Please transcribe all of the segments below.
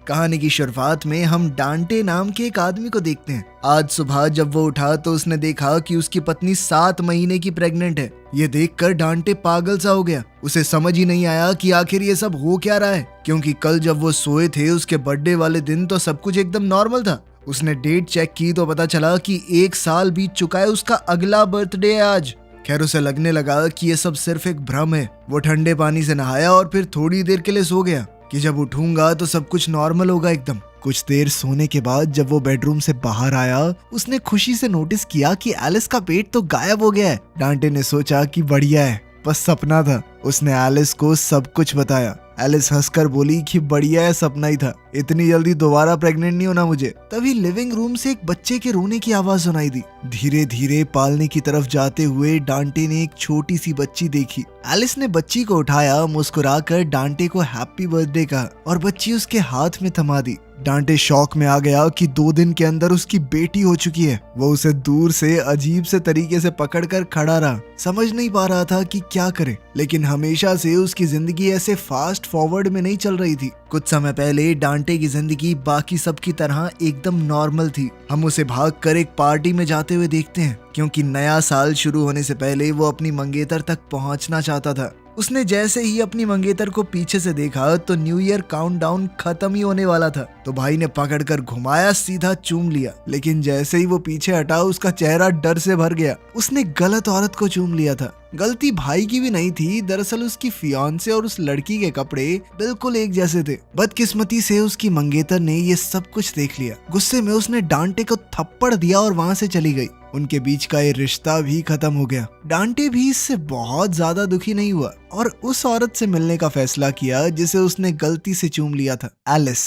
कहानी की शुरुआत में हम डांटे नाम के एक आदमी को देखते हैं। आज सुबह जब वो उठा तो उसने देखा कि उसकी पत्नी 7 महीने की प्रेग्नेंट है। ये देखकर डांटे पागल सा हो गया। उसे समझ ही नहीं आया कि आखिर ये सब हो क्या रहा है, क्योंकि कल जब वो सोए थे उसके बर्थडे वाले दिन तो सब कुछ एकदम नॉर्मल था। उसने डेट चेक की तो पता चला कि 1 साल बीत चुका है, उसका अगला बर्थडे है आज। खैर उसे लगने लगा कि ये सब सिर्फ एक भ्रम है। वो ठंडे पानी से नहाया और फिर थोड़ी देर के लिए सो गया कि जब उठूंगा तो सब कुछ नॉर्मल होगा एकदम। कुछ देर सोने के बाद जब वो बेडरूम से बाहर आया उसने खुशी से नोटिस किया कि एलिस का पेट तो गायब हो गया है। डांटे ने सोचा कि बढ़िया है, बस सपना था। उसने एलिस को सब कुछ बताया। एलिस हंसकर बोली कि बढ़िया है, सपना ही था, इतनी जल्दी दोबारा प्रेग्नेंट नहीं होना मुझे। तभी लिविंग रूम से एक बच्चे के रोने की आवाज सुनाई दी। धीरे धीरे पालने की तरफ जाते हुए डांटे ने एक छोटी सी बच्ची देखी। एलिस ने बच्ची को उठाया, मुस्कुराकर डांटे को हैप्पी बर्थडे कहा और बच्ची उसके हाथ में थमा दी। डांटे शॉक में आ गया कि 2 दिन के अंदर उसकी बेटी हो चुकी है। वो उसे दूर से अजीब से तरीके से पकड़कर खड़ा रहा, समझ नहीं पा रहा था कि क्या करे। लेकिन हमेशा से उसकी जिंदगी ऐसे फास्ट फॉरवर्ड में नहीं चल रही थी। कुछ समय पहले डांटे की जिंदगी बाकी सब की तरह एकदम नॉर्मल थी। हम उसे भागकर एक पार्टी में जाते हुए देखते हैं, क्योंकि नया साल शुरू होने से पहले वो अपनी मंगेतर तक पहुंचना चाहता था। उसने जैसे ही अपनी मंगेतर को पीछे से देखा तो न्यू ईयर काउंटडाउन खत्म ही होने वाला था। तो भाई ने पकड़कर घुमाया, सीधा चूम लिया। लेकिन जैसे ही वो पीछे हटा उसका चेहरा डर से भर गया। उसने गलत औरत को चूम लिया था। गलती भाई की भी नहीं थी, दरअसल उसकी फियांसे और उस लड़की के कपड़े बिल्कुल एक जैसे थे। बदकिस्मती से उसकी मंगेतर ने ये सब कुछ देख लिया। गुस्से में उसने डांटे को थप्पड़ दिया और वहां से चली गई। उनके बीच का ये रिश्ता भी खत्म हो गया। डांटे भी इससे बहुत ज्यादा दुखी नहीं हुआ और उस औरत से मिलने का फैसला किया जिसे उसने गलती से चूम लिया था, एलिस।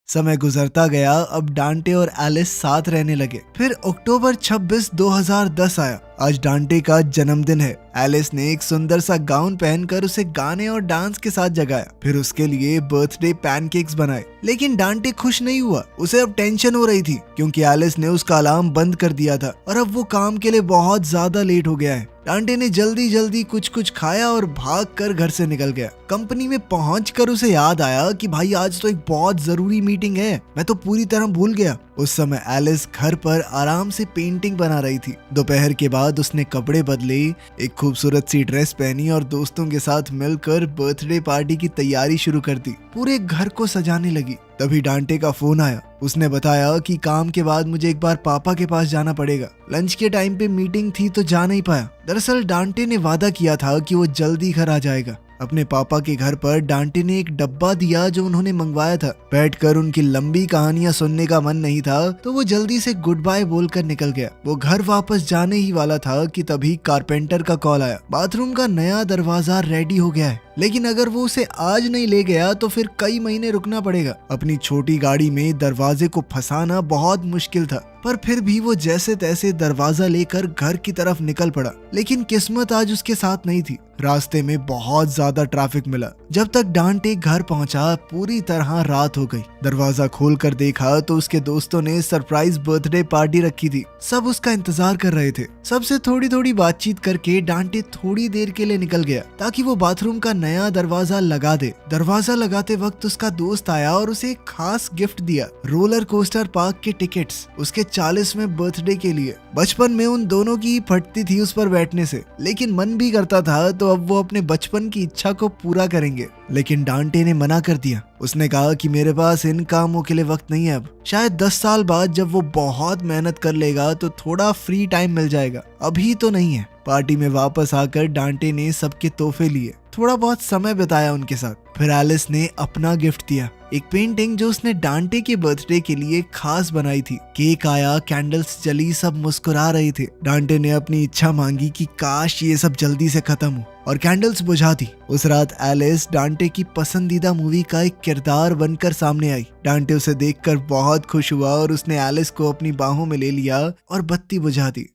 समय गुजरता गया। अब डांटे और एलिस साथ रहने लगे। फिर अक्टूबर 26, 2010 आया। आज डांटे का जन्मदिन है। एलिस ने एक सुंदर सा गाउन पहनकर उसे गाने और डांस के साथ जगाया। फिर उसके लिए बर्थडे पैनकेक्स बनाए। लेकिन डांटे खुश नहीं हुआ। उसे अब टेंशन हो रही थी, क्योंकि एलिस ने उसका अलार्म बंद कर दिया था और अब वो काम के लिए बहुत ज्यादा लेट हो गया है। डांटे ने जल्दी जल्दी कुछ खाया और भागकर घर से निकल गया। कंपनी में पहुंचकर उसे याद आया कि भाई आज तो एक बहुत जरूरी मीटिंग है, मैं तो पूरी तरह भूल गया। उस समय एलिस घर पर आराम से पेंटिंग बना रही थी। दोपहर के बाद उसने कपड़े बदले, एक खूबसूरत सी ड्रेस पहनी और दोस्तों के साथ मिलकर बर्थडे पार्टी की तैयारी शुरू कर दी। पूरे घर को सजाने लगी। तभी डांटे का फोन आया। उसने बताया कि काम के बाद मुझे एक बार पापा के पास जाना पड़ेगा। लंच के टाइम पे मीटिंग थी तो जा नहीं पाया। दरअसल डांटे ने वादा किया था कि वो जल्दी घर आ जाएगा। अपने पापा के घर पर डांटे ने एक डब्बा दिया जो उन्होंने मंगवाया था। बैठकर उनकी लंबी कहानियां सुनने का मन नहीं था, तो वो जल्दी से गुड बाय बोलकर निकल गया। वो घर वापस जाने ही वाला था कि तभी कारपेंटर का कॉल आया। बाथरूम का नया दरवाजा रेडी हो गया है, लेकिन अगर वो उसे आज नहीं ले गया तो फिर कई महीने रुकना पड़ेगा। अपनी छोटी गाड़ी में दरवाजे को फंसाना बहुत मुश्किल था, पर फिर भी वो जैसे तैसे दरवाजा लेकर घर की तरफ निकल पड़ा। लेकिन किस्मत आज उसके साथ नहीं थी। रास्ते में बहुत ज्यादा ट्रैफिक मिला। जब तक डांटे घर पहुंचा पूरी तरह रात हो गई। दरवाजा खोलकर देखा तो उसके दोस्तों ने सरप्राइज बर्थडे पार्टी रखी थी। सब उसका इंतजार कर रहे थे। सबसे थोड़ी थोड़ी बातचीत करके डांटे थोड़ी देर के लिए निकल गया ताकि वो बाथरूम का नया दरवाजा लगा दे। दरवाजा लगाते वक्त उसका दोस्त आया और उसे एक खास गिफ्ट दिया, रोलर कोस्टर पार्क के टिकट्स, उसके 40वें बर्थडे के लिए। बचपन में उन दोनों की फटती थी उस पर बैठने से, लेकिन मन भी करता था, तो अब वो अपने बचपन की इच्छा को पूरा करेंगे। लेकिन डांटे ने मना कर दिया। उसने कहा कि मेरे पास इन कामों के लिए वक्त नहीं है अब। शायद 10 साल बाद जब वो बहुत मेहनत कर लेगा तो थोड़ा फ्री टाइम मिल जाएगा, अभी तो नहीं है। पार्टी में वापस आकर डांटे ने सबके तोहफे लिए, थोड़ा बहुत समय बिताया उनके साथ। फिर एलिस ने अपना गिफ्ट दिया, एक पेंटिंग जो उसने डांटे के बर्थडे के लिए खास बनाई थी। केक आया, कैंडल्स जली, सब मुस्कुरा रहे थे। डांटे ने अपनी इच्छा मांगी कि काश ये सब जल्दी से खत्म हो, और कैंडल्स बुझा दी। उस रात एलिस डांटे की पसंदीदा मूवी का एक किरदार बनकर सामने आई। डांटे उसे देखकर बहुत खुश हुआ और उसने एलिस को अपनी बाहों में ले लिया और बत्ती बुझा दी।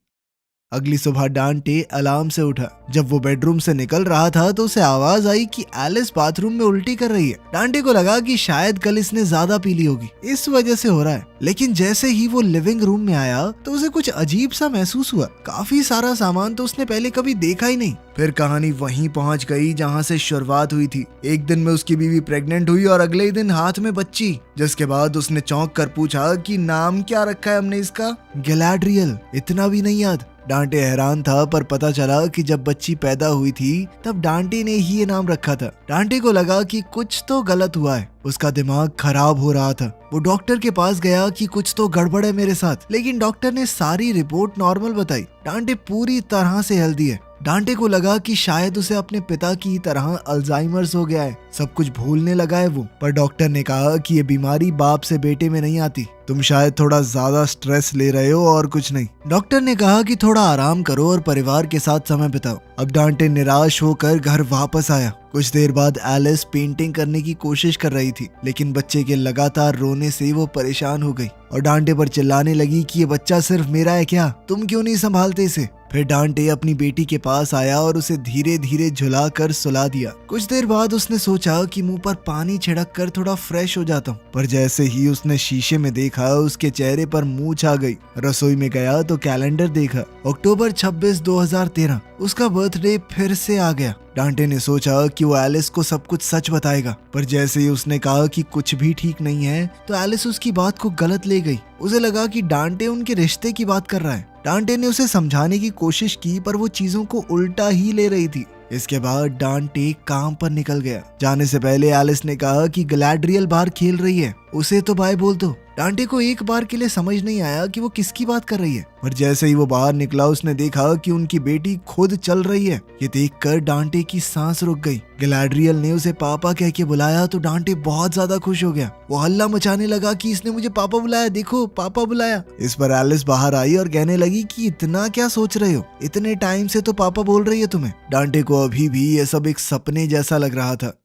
अगली सुबह डांटे अलार्म से उठा। जब वो बेडरूम से निकल रहा था तो उसे आवाज आई कि एलिस बाथरूम में उल्टी कर रही है। डांटे को लगा कि शायद कल इसने ज्यादा पी ली होगी, इस वजह से हो रहा है। लेकिन जैसे ही वो लिविंग रूम में आया तो उसे कुछ अजीब सा महसूस हुआ। काफी सारा सामान तो उसने पहले कभी देखा ही नहीं। फिर कहानी वहीं पहुंच गई जहां से शुरुआत हुई थी। एक दिन में उसकी बीवी प्रेग्नेंट हुई और अगले ही दिन हाथ में बच्ची, जिसके बाद उसने चौंक कर पूछा कि नाम क्या रखा है हमने इसका। गैलाड्रियल। इतना भी नहीं याद। डांटे हैरान था, पर पता चला कि जब बच्ची पैदा हुई थी तब डांटे ने ही ये नाम रखा था। डांटे को लगा कि कुछ तो गलत हुआ है। उसका दिमाग खराब हो रहा था। वो डॉक्टर के पास गया कि कुछ तो गड़बड़ है मेरे साथ, लेकिन डॉक्टर ने सारी रिपोर्ट नॉर्मल बताई। डांटे पूरी तरह से हेल्दी है। डांटे को लगा कि शायद उसे अपने पिता की तरह अल्जाइमर्स हो गया है, सब कुछ भूलने लगा है वो। पर डॉक्टर ने कहा कि ये बीमारी बाप से बेटे में नहीं आती, तुम शायद थोड़ा ज्यादा स्ट्रेस ले रहे हो और कुछ नहीं। डॉक्टर ने कहा कि थोड़ा आराम करो और परिवार के साथ समय बिताओ। अब डांटे निराश होकर घर वापस आया। कुछ देर बाद एलिस पेंटिंग करने की कोशिश कर रही थी, लेकिन बच्चे के लगातार रोने से वो परेशान हो गई और डांटे पर चिल्लाने लगी कि ये बच्चा सिर्फ मेरा है क्या, तुम क्यों नहीं संभालते इसे। फिर डांटे अपनी बेटी के पास आया और उसे धीरे धीरे झुला कर सुला दिया। कुछ देर बाद उसने सोचा कि मुंह पर पानी छिड़क कर थोड़ा फ्रेश हो जाता हूँ, पर जैसे ही उसने शीशे में देखा उसके चेहरे पर मूंछ आ गई। रसोई में गया तो कैलेंडर देखा, अक्टूबर 26, 2013। उसका बर्थडे फिर से आ गया। डांटे ने सोचा कि वो एलिस को सब कुछ सच बताएगा, पर जैसे ही उसने कहा कि कुछ भी ठीक नहीं है तो एलिस उसकी बात को गलत ले गई। उसे लगा कि डांटे उनके रिश्ते की बात कर रहा है। डांटे ने उसे समझाने की कोशिश की, पर वो चीजों को उल्टा ही ले रही थी। इसके बाद डांटे काम पर निकल गया। जाने से पहले एलिस ने कहा कि गैलाड्रियल बाहर खेल रही है, उसे तो बाय बोल दो। डांटे को एक बार के लिए समझ नहीं आया कि वो किसकी बात कर रही है, पर जैसे ही वो बाहर निकला उसने देखा कि उनकी बेटी खुद चल रही है। ये देखकर डांटे की सांस रुक गई। गैलाड्रियल ने उसे पापा कह के बुलाया तो डांटे बहुत ज्यादा खुश हो गया। वो हल्ला मचाने लगा कि इसने मुझे पापा बुलाया, देखो पापा बुलाया। इस पर एलिस बाहर आई और कहने लगी कि इतना क्या सोच रहे हो, इतने टाइम से तो पापा बोल रही है तुम्हें। डांटे को अभी भी ये सब एक सपने जैसा लग रहा था।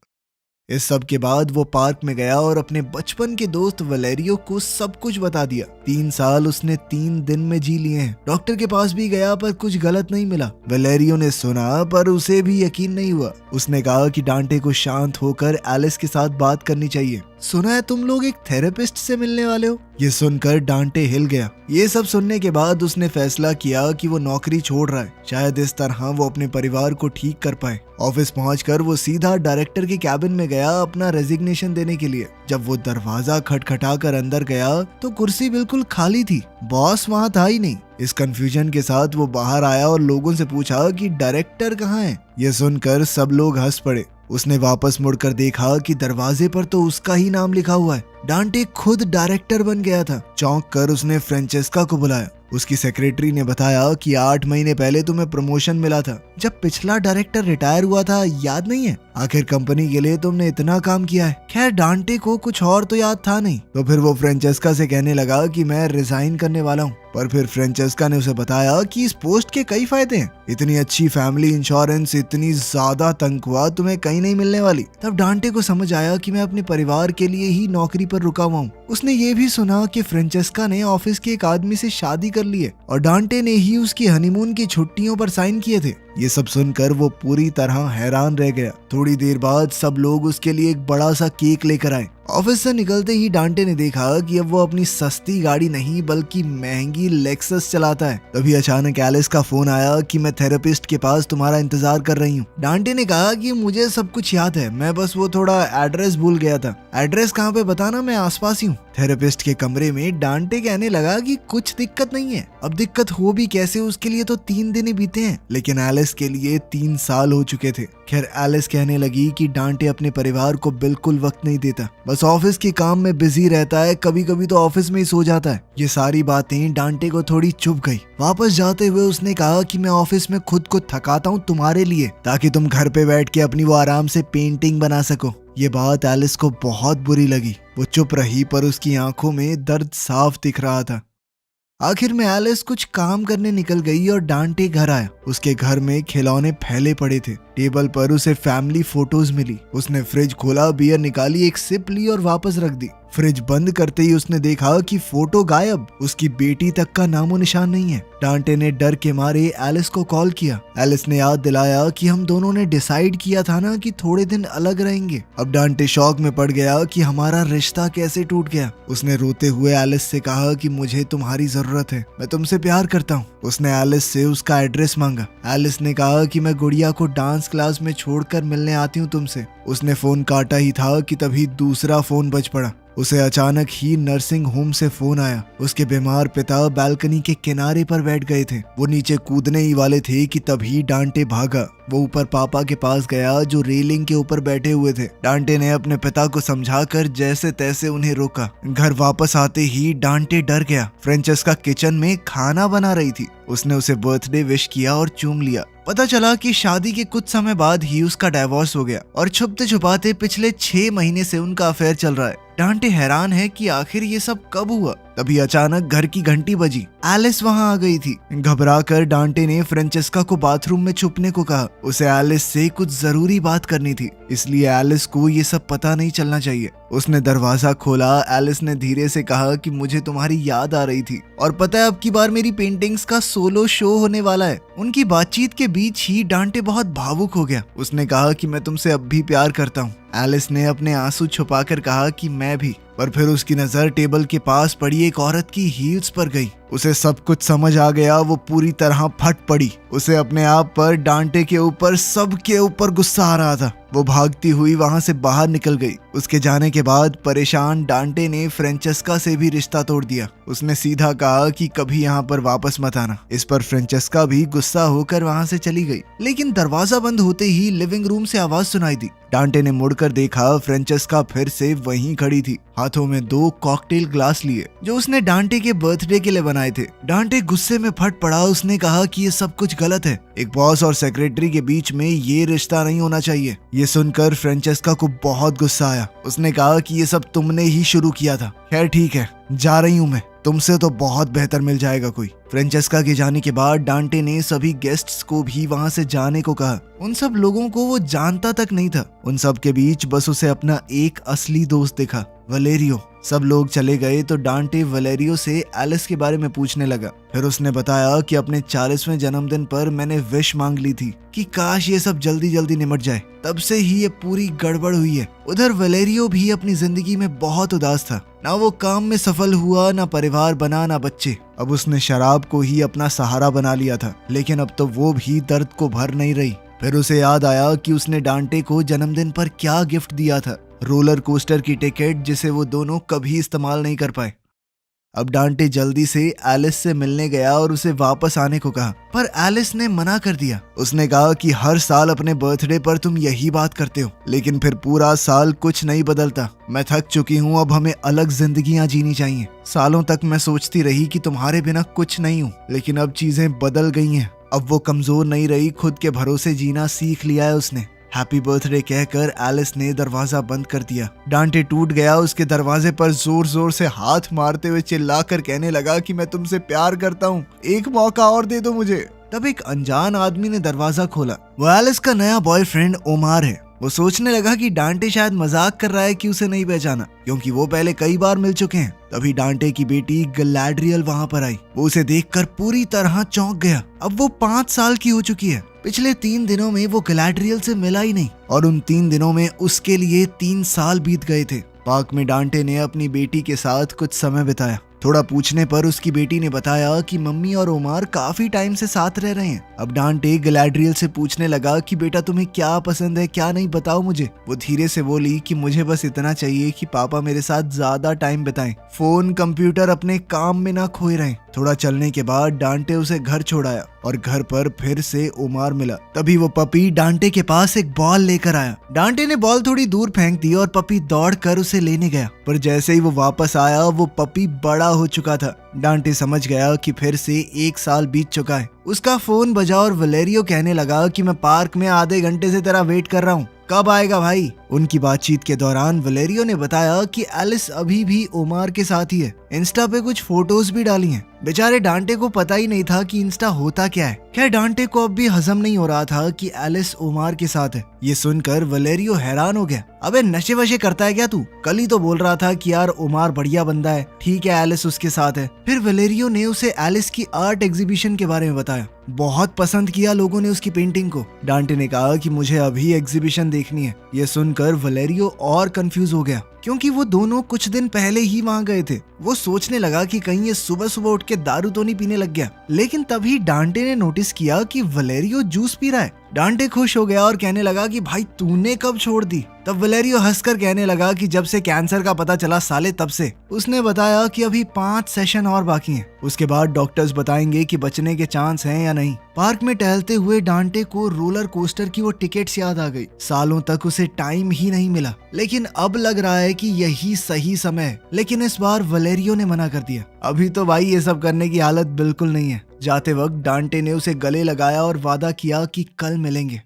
इस सब के बाद वो पार्क में गया और अपने बचपन के दोस्त वलेरियो को सब कुछ बता दिया। 3 साल उसने 3 दिन में जी लिए हैं। डॉक्टर के पास भी गया पर कुछ गलत नहीं मिला। वलेरियो ने सुना पर उसे भी यकीन नहीं हुआ। उसने कहा कि डांटे को शांत होकर एलिस के साथ बात करनी चाहिए। सुना है तुम लोग एक थेरेपिस्ट से मिलने वाले हो। ये सुनकर डांटे हिल गया। ये सब सुनने के बाद उसने फैसला किया कि वो नौकरी छोड़ रहा है, शायद इस तरह वो अपने परिवार को ठीक कर पाए। ऑफिस पहुंचकर वो सीधा डायरेक्टर के कैबिन में गया अपना रेजिग्नेशन देने के लिए। जब वो दरवाजा खटखटाकर अंदर गया तो कुर्सी बिल्कुल खाली थी, बॉस वहां था ही नहीं। इस कंफ्यूजन के साथ वो बाहर आया और लोगों से पूछा कि डायरेक्टर कहाँ है। ये सुनकर सब लोग हंस पड़े। उसने वापस मुड़कर देखा कि दरवाजे पर तो उसका ही नाम लिखा हुआ है। डांटे खुद डायरेक्टर बन गया था। चौंक कर उसने फ्रेंचेस्का को बुलाया। उसकी सेक्रेटरी ने बताया कि 8 महीने पहले तुम्हें प्रमोशन मिला था, जब पिछला डायरेक्टर रिटायर हुआ था, याद नहीं है? आखिर कंपनी के लिए तुमने इतना काम किया है। खैर डांटे को कुछ और तो याद था नहीं, तो फिर वो फ्रेंचेस्का से कहने लगा कि मैं रिजाइन करने वाला हूँ। पर फिर फ्रेंचेस्का ने उसे बताया कि इस पोस्ट के कई फायदे हैं, इतनी अच्छी फैमिली इंश्योरेंस, इतनी ज्यादा तनख्वाह तुम्हें कहीं नहीं मिलने वाली। तब डांटे को समझ आया कि मैं अपने परिवार के लिए ही नौकरी पर रुका हुआ हूँ। उसने ये भी सुना कि फ्रेंचेस्का ने ऑफिस के एक आदमी से शादी कर ली है और डांटे ने ही उसकी हनीमून की छुट्टियों पर साइन किए थे। ये सब सुनकर वो पूरी तरह हैरान रह गया। थोड़ी देर बाद सब लोग उसके लिए एक बड़ा सा केक लेकर आए। ऑफिस से निकलते ही डांटे ने देखा कि अब वो अपनी सस्ती गाड़ी नहीं बल्कि महंगी लेक्सस चलाता है। तभी अचानक एलिस का फोन आया कि मैं थेरेपिस्ट के पास तुम्हारा इंतजार कर रही हूँ। डांटे ने कहा कि मुझे सब कुछ याद है, मैं बस वो थोड़ा एड्रेस भूल गया था। एड्रेस कहाँ पे बताना, मैं आसपास ही हूँ। थेरेपिस्ट के कमरे में डांटे कहने लगा कि कुछ दिक्कत नहीं है। अब दिक्कत हो भी कैसे, उसके लिए तो 3 दिन ही बीते हैं, लेकिन एलिस के लिए 3 साल हो चुके थे। खैर एलिस कहने लगी कि डांटे अपने परिवार को बिल्कुल वक्त नहीं देता, बस ऑफिस के काम में बिजी रहता है, कभी कभी तो ऑफिस में ही सो जाता है। ये सारी बातें डांटे को थोड़ी चुभ गई। वापस जाते हुए उसने कहा कि मैं ऑफिस में खुद को थकाता हूँ तुम्हारे लिए, ताकि तुम घर पे बैठ के अपनी वो आराम से पेंटिंग बना सको। ये बात एलिस को बहुत बुरी लगी। वो चुप रही, पर उसकी आंखों में दर्द साफ दिख रहा था। आखिर में एलिस कुछ काम करने निकल गई और डांटे घर आया। उसके घर में खिलौने फैले पड़े थे। टेबल पर उसे फैमिली फोटोज मिली। उसने फ्रिज खोला, बियर निकाली, एक सिप ली और वापस रख दी। फ्रिज बंद करते ही उसने देखा कि फोटो गायब, उसकी बेटी तक का नामो निशान नहीं है। डांटे ने डर के मारे एलिस को कॉल किया। एलिस ने याद दिलाया कि हम दोनों ने डिसाइड किया था ना कि थोड़े दिन अलग रहेंगे। अब डांटे शॉक में पड़ गया कि हमारा रिश्ता कैसे टूट गया। उसने रोते हुए एलिस से कहा कि मुझे तुम्हारी जरूरत है, मैं तुमसे प्यार करता हूँ। उसने एलिस से उसका एड्रेस मांगा। एलिस ने कहा कि मैं गुड़िया को डांस क्लास में छोड़कर मिलने आती हूँ तुमसे। उसने फोन काटा ही था कि तभी दूसरा फोन बज पड़ा। उसे अचानक ही नर्सिंग होम से फोन आया। उसके बीमार पिता बालकनी के किनारे पर बैठ गए थे। वो नीचे कूदने ही वाले थे कि तभी डांटे भागा। वो ऊपर पापा के पास गया जो रेलिंग के ऊपर बैठे हुए थे। डांटे ने अपने पिता को समझाकर जैसे तैसे उन्हें रोका। घर वापस आते ही डांटे डर गया। फ्रेंचेस्का किचन में खाना बना रही थी। उसने उसे बर्थडे विश किया और चूम लिया। पता चला कि शादी के कुछ समय बाद ही उसका डाइवोर्स हो गया और छुपते छुपाते पिछले 6 महीने से उनका अफेयर चल रहा है। डांटे हैरान है कि आखिर ये सब कब हुआ। तभी अचानक घर की घंटी बजी। एलिस वहां आ गई थी। घबराकर डांटे ने फ्रेंचेस्का को बाथरूम में छुपने को कहा। उसे एलिस से कुछ जरूरी बात करनी थी, इसलिए एलिस को ये सब पता नहीं चलना चाहिए। उसने दरवाजा खोला। एलिस ने धीरे से कहा कि मुझे तुम्हारी याद आ रही थी और पता है अब की बार मेरी पेंटिंग्स का सोलो शो होने वाला है। उनकी बातचीत के बीच ही डांटे बहुत भावुक हो गया। उसने कहा कि मैं तुमसे अब भी प्यार करता हूँ। एलिस ने अपने आंसू छुपाकर कहा कि मैं भी, पर फिर उसकी नजर टेबल के पास पड़ी एक औरत की हील्स पर गई। उसे सब कुछ समझ आ गया। वो पूरी तरह फट पड़ी। उसे अपने आप पर, डांटे के ऊपर, सबके ऊपर गुस्सा आ रहा था। वो भागती हुई वहां से बाहर निकल गई। उसके जाने के बाद परेशान डांटे ने फ्रेंचेस्का से भी रिश्ता तोड़ दिया। उसने सीधा कहा कि कभी यहाँ पर वापस मत आना। इस पर फ्रेंचेस्का भी गुस्सा होकर वहां से चली गई। लेकिन दरवाजा बंद होते ही लिविंग रूम से आवाज सुनाई दी। डांटे ने मुड़कर देखा, फ्रेंचेस्का फिर से वहीं खड़ी थी, हाथों में 2 कॉकटेल ग्लास लिए जो उसने डांटे के बर्थडे के लिए बनाए थे। डांटे गुस्से में फट पड़ा। उसने कहा कि ये सब कुछ गलत है। एक बॉस और सेक्रेटरी के बीच में ये रिश्ता नहीं होना चाहिए। ये सुनकर फ्रेंचेस्का को बहुत गुस्सा आया। उसने कहा कि ये सब तुमने ही शुरू किया था। खैर ठीक है, जा रही हूँ मैं, तुमसे तो बहुत बेहतर मिल जाएगा कोई। फ्रेंचेस्का के जाने के बाद डांटे ने सभी गेस्ट्स को भी वहां से जाने को कहा। उन सब लोगों को वो जानता तक नहीं था। उन सब के बीच बस उसे अपना एक असली दोस्त दिखा, वलेरियो। सब लोग चले गए तो डांटे वलेरियो से एलिस के बारे में पूछने लगा। फिर उसने बताया कि अपने 40वें जन्मदिन पर मैंने विश मांग ली थी कि काश ये सब जल्दी जल्दी निमट जाए। तब से ही ये पूरी गड़बड़ हुई है। उधर वलेरियो भी अपनी जिंदगी में बहुत उदास था। ना वो काम में सफल हुआ, ना परिवार बना, ना बच्चे। अब उसने शराब को ही अपना सहारा बना लिया था, लेकिन अब तो वो भी दर्द को भर नहीं रही। फिर उसे याद आया कि उसने डांटे को जन्मदिन पर क्या गिफ्ट दिया था, रोलर कोस्टर की टिकट, जिसे वो दोनों कभी इस्तेमाल नहीं कर पाए। अब डांटे जल्दी से एलिस से मिलने गया और उसे वापस आने को कहा, पर एलिस ने मना कर दिया। उसने कहा कि हर साल अपने बर्थडे पर तुम यही बात करते हो, लेकिन फिर पूरा साल कुछ नहीं बदलता। मैं थक चुकी हूँ, अब हमें अलग जिंदगियां जीनी चाहिए। सालों तक मैं सोचती रही कि तुम्हारे बिना कुछ नहीं हूँ, लेकिन अब चीजें बदल गई हैं। अब वो कमजोर नहीं रही, खुद के भरोसे जीना सीख लिया है उसने। हैप्पी बर्थडे कहकर एलिस ने दरवाजा बंद कर दिया। डांटे टूट गया। उसके दरवाजे पर जोर जोर से हाथ मारते हुए चिल्लाकर कहने लगा कि मैं तुमसे प्यार करता हूँ, एक मौका और दे दो मुझे। तब एक अनजान आदमी ने दरवाजा खोला। वो एलिस का नया बॉयफ्रेंड ओमार है। वो सोचने लगा कि डांटे शायद मजाक कर रहा है कि उसे नहीं पहचाना, क्योंकि वो पहले कई बार मिल चुके हैं। तभी डांटे की बेटी गैलाड्रियल वहां पर आई। वो उसे देखकर पूरी तरह चौंक गया। अब वो 5 साल की हो चुकी है। पिछले 3 दिनों में वो गैलाड्रियल से मिला ही नहीं, और उन 3 दिनों में उसके लिए 3 साल बीत गए थे। पार्क में डांटे ने अपनी बेटी के साथ कुछ समय बिताया। थोड़ा पूछने पर उसकी बेटी ने बताया कि मम्मी और ओमार काफी टाइम से साथ रह रहे हैं। अब डांटे गैलाड्रियल से पूछने लगा कि बेटा तुम्हें क्या पसंद है, क्या नहीं, बताओ मुझे। वो धीरे से बोली कि मुझे बस इतना चाहिए कि पापा मेरे साथ ज्यादा टाइम बिताएं, फोन कंप्यूटर अपने काम में ना खोए रहें। थोड़ा चलने के बाद डांटे उसे घर छोड़ाया और घर पर फिर से ओमार मिला। तभी वो पपी डांटे के पास एक बॉल लेकर आया। डांटे ने बॉल थोड़ी दूर फेंक दी और पपी दौड़कर उसे लेने गया, पर जैसे ही वो वापस आया वो पपी बड़ा हो चुका था। डांटे समझ गया कि फिर से 1 साल बीत चुका है। उसका फोन बजा और वलेरियो कहने लगा कि मैं पार्क में आधे घंटे से तेरा वेट कर रहा हूँ, कब आएगा भाई। उनकी बातचीत के दौरान वलेरियो ने बताया कि एलिस अभी भी ओमार के साथ ही है। इंस्टा पे कुछ फोटोज भी डाली हैं। बेचारे डांटे को पता ही नहीं था कि इंस्टा होता क्या है। खैर डांटे को अब भी हजम नहीं हो रहा था कि एलिस ओमार के साथ है। ये सुनकर वलेरियो हैरान हो गया। अबे नशे वशे करता है क्या तू? कल ही तो बोल रहा था कि यार ओमार बढ़िया बंदा है, ठीक है एलिस उसके साथ है। फिर वलेरियो ने उसे एलिस की आर्ट एग्जीबिशन के बारे में बताया। बहुत पसंद किया लोगों ने उसकी पेंटिंग को। डांटे ने कहा कि मुझे अभी एग्जीबिशन देखनी है। ये सुनकर वलेरियो और कंफ्यूज हो गया, क्योंकि वो दोनों कुछ दिन पहले ही वहाँ गए थे। वो सोचने लगा कि कहीं ये सुबह सुबह उठ के दारू तो नहीं पीने लग गया। लेकिन तभी डांटे ने नोटिस किया कि वलेरियो जूस पी रहा है। डांटे खुश हो गया और कहने लगा कि भाई तूने कब छोड़ दी? तब वलेरियो हंसकर कहने लगा कि जब से कैंसर का पता चला साले तब से। उसने बताया कि अभी 5 सेशन और बाकी हैं। उसके बाद डॉक्टर्स बताएंगे कि बचने के चांस हैं या नहीं। पार्क में टहलते हुए डांटे को रोलर कोस्टर की वो टिकट्स याद आ गई। सालों तक उसे टाइम ही नहीं मिला, लेकिन अब लग रहा है कि यही सही समय है। लेकिन इस बार वलेरियो ने मना कर दिया। अभी तो भाई ये सब करने की हालत बिल्कुल नहीं है। जाते वक्त डांटे ने उसे गले लगाया और वादा किया कि कल मिलेंगे।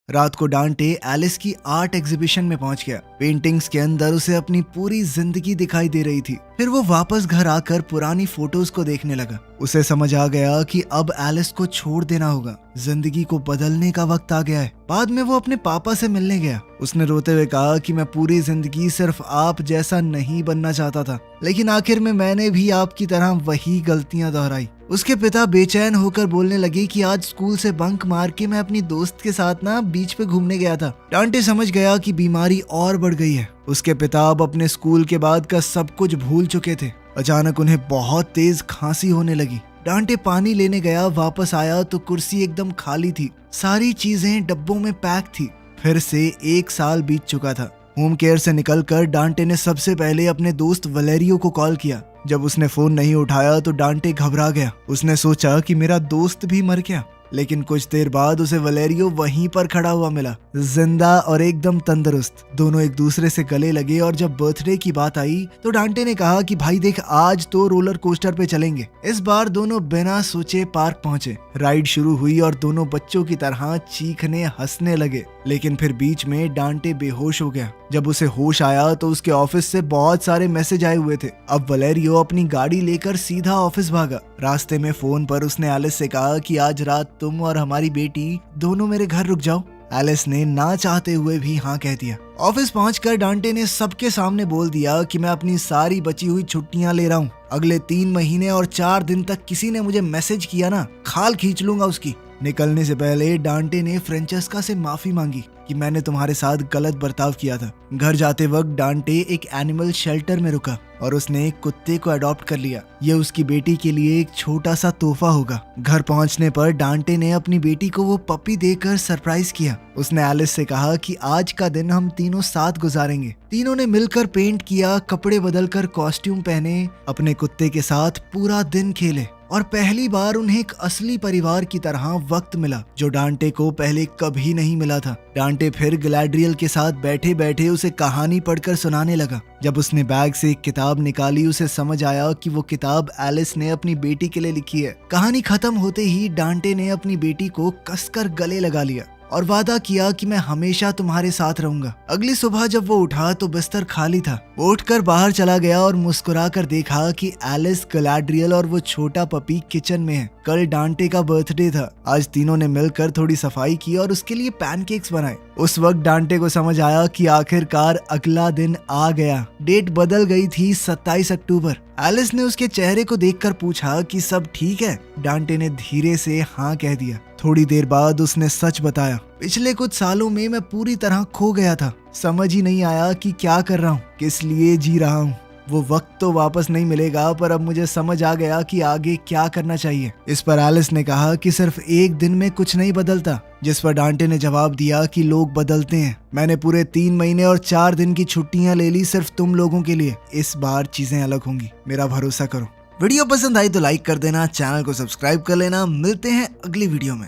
रात को डांटे एलिस की आर्ट एग्जीबिशन में पहुंच गया। पेंटिंग्स के अंदर उसे अपनी पूरी जिंदगी दिखाई दे रही थी। फिर वो वापस घर आकर पुरानी फोटोज को देखने लगा। उसे समझ आ गया कि अब एलिस को छोड़ देना होगा। जिंदगी को बदलने का वक्त आ गया है। बाद में वो अपने पापा से मिलने गया। उसने रोते हुए कहा कि मैं पूरी जिंदगी सिर्फ आप जैसा नहीं बनना चाहता था, लेकिन आखिर में मैंने भी आपकी तरह वही गलतियां दोहराई। उसके पिता बेचैन होकर बोलने लगे कि आज स्कूल से बंक मार के मैं अपनी दोस्त के साथ ना बीच पे घूमने गया था। डांटे समझ गया कि बीमारी और बढ़ गई है। उसके पिता अब अपने स्कूल के बाद का सब कुछ भूल चुके थे। अचानक उन्हें बहुत तेज खांसी होने लगी। डांटे पानी लेने गया, वापस आया तो कुर्सी एकदम खाली थी। सारी चीजें डब्बों में पैक थी। फिर से 1 साल बीत चुका था। होम केयर से निकलकर डांटे ने सबसे पहले अपने दोस्त वलेरियो को कॉल किया। जब उसने फोन नहीं उठाया तो डांटे घबरा गया। उसने सोचा कि मेरा दोस्त भी मर गया। लेकिन कुछ देर बाद उसे वलेरियो वहीं पर खड़ा हुआ मिला, जिंदा और एकदम तंदुरुस्त। दोनों एक दूसरे से गले लगे और जब बर्थडे की बात आई तो डांटे ने कहा कि भाई देख, आज तो रोलर कोस्टर पे चलेंगे। इस बार दोनों बिना सोचे पार्क पहुंचे। राइड शुरू हुई और दोनों बच्चों की तरह चीखने हंसने लगे। लेकिन फिर बीच में डांटे बेहोश हो गया। जब उसे होश आया तो उसके ऑफिस से बहुत सारे मैसेज आए हुए थे। अब वलेरियो अपनी गाड़ी लेकर सीधा ऑफिस भागा। रास्ते में फोन पर उसने एलिस से कहा कि आज रात तुम और हमारी बेटी दोनों मेरे घर रुक जाओ। एलिस ने ना चाहते हुए भी हाँ कह दिया। ऑफिस पहुंचकर डांटे ने सबके सामने बोल दिया कि मैं अपनी सारी बची हुई छुट्टियां ले रहा हूँ। अगले 3 महीने और 4 दिन तक किसी ने मुझे मैसेज किया ना, खाल खींच लूंगा उसकी। निकलने से पहले डांटे ने फ्रेंचेस्का से माफी मांगी कि मैंने तुम्हारे साथ गलत बर्ताव किया था। घर जाते वक्त डांटे एक एनिमल शेल्टर में रुका और उसने एक कुत्ते को अडॉप्ट कर लिया। यह उसकी बेटी के लिए एक छोटा सा तोहफा होगा। घर पहुंचने पर डांटे ने अपनी बेटी को वो पपी देकर सरप्राइज किया। उसने एलिस से कहा कि आज का दिन हम तीनों साथ गुजारेंगे। तीनों ने मिलकर पेंट किया, कपड़े बदलकर कॉस्ट्यूम पहने, अपने कुत्ते के साथ पूरा दिन खेले और पहली बार उन्हें एक असली परिवार की तरह वक्त मिला, जो डांटे को पहले कभी नहीं मिला था। डांटे फिर गैलाड्रियल के साथ बैठे बैठे उसे कहानी पढ़कर सुनाने लगा। जब उसने बैग से एक किताब निकाली, उसे समझ आया कि वो किताब एलिस ने अपनी बेटी के लिए लिखी है। कहानी खत्म होते ही डांटे ने अपनी बेटी को कसकर गले लगा लिया और वादा किया कि मैं हमेशा तुम्हारे साथ रहूंगा। अगली सुबह जब वो उठा तो बिस्तर खाली था। वो उठकर बाहर चला गया और मुस्कुराकर देखा कि एलिस, गैलाड्रियल और वो छोटा पपी किचन में है। कल डांटे का बर्थडे था। आज तीनों ने मिलकर थोड़ी सफाई की और उसके लिए पैनकेक्स बनाए। उस वक्त डांटे को समझ आया कि आखिरकार अगला दिन आ गया। डेट बदल गई थी, 27 अक्टूबर। एलिस ने उसके चेहरे को देखकर पूछा कि सब ठीक है। डांटे ने धीरे से हाँ कह दिया। थोड़ी देर बाद उसने सच बताया, पिछले कुछ सालों में मैं पूरी तरह खो गया था। समझ ही नहीं आया कि क्या कर रहा हूँ, किस लिए जी रहा हूँ। वो वक्त तो वापस नहीं मिलेगा, पर अब मुझे समझ आ गया कि आगे क्या करना चाहिए। इस पर एलिस ने कहा कि सिर्फ एक दिन में कुछ नहीं बदलता। जिस पर डांटे ने जवाब दिया कि लोग बदलते हैं। मैंने पूरे 3 महीने और 4 दिन की छुट्टियां ले ली सिर्फ तुम लोगों के लिए। इस बार चीजें अलग होंगी, मेरा भरोसा करो। वीडियो पसंद आई तो लाइक कर देना, चैनल को सब्सक्राइब कर लेना। मिलते हैं अगली वीडियो में।